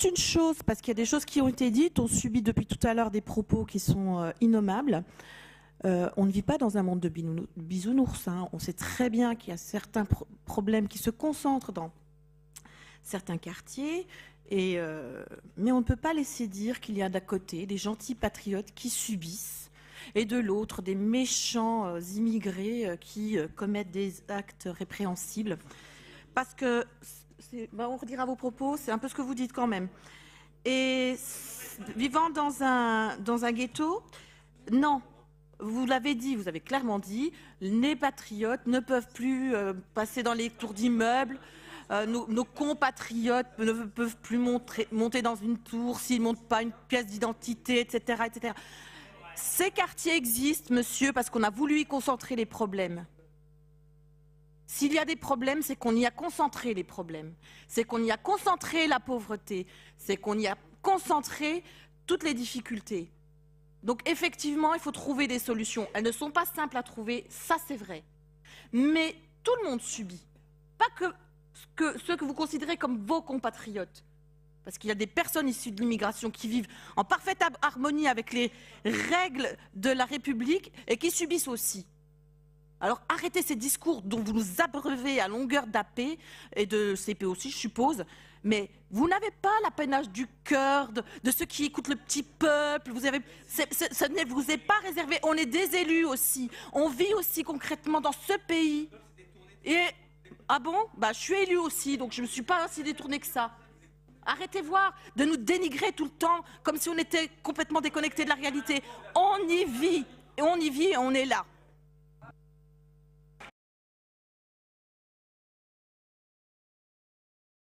une chose, parce qu'il y a des choses qui ont été dites, on subit depuis tout à l'heure des propos qui sont innommables. On ne vit pas dans un monde de bisounours. Hein. On sait très bien qu'il y a certains problèmes qui se concentrent dans certains quartiers, mais on ne peut pas laisser dire qu'il y a d'un côté des gentils patriotes qui subissent et de l'autre des méchants immigrés qui commettent des actes répréhensibles. Parce que, on redira vos propos, c'est un peu ce que vous dites quand même. Et vivant dans un ghetto, non. Vous l'avez dit, vous avez clairement dit, les patriotes ne peuvent plus passer dans les tours d'immeubles, nos compatriotes ne peuvent plus monter dans une tour s'ils ne montent pas une pièce d'identité, etc., etc. Ces quartiers existent, monsieur, parce qu'on a voulu y concentrer les problèmes. S'il y a des problèmes, c'est qu'on y a concentré les problèmes. C'est qu'on y a concentré la pauvreté. C'est qu'on y a concentré toutes les difficultés. Donc effectivement, il faut trouver des solutions. Elles ne sont pas simples à trouver, ça c'est vrai. Mais tout le monde subit. Pas que ceux que vous considérez comme vos compatriotes. Parce qu'il y a des personnes issues de l'immigration qui vivent en parfaite harmonie avec les règles de la République et qui subissent aussi. Alors arrêtez ces discours dont vous nous abreuvez à longueur d'AP et de CP aussi, je suppose, mais vous n'avez pas l'apanage du cœur de ceux qui écoutent le petit peuple, ça ne vous est pas réservé, on est des élus aussi, on vit aussi concrètement dans ce pays. Et, ah bon, bah, je suis élue aussi, donc je ne me suis pas si détournée que ça. Arrêtez voir de nous dénigrer tout le temps, comme si on était complètement déconnectés de la réalité. On y vit, et on y vit et on est là.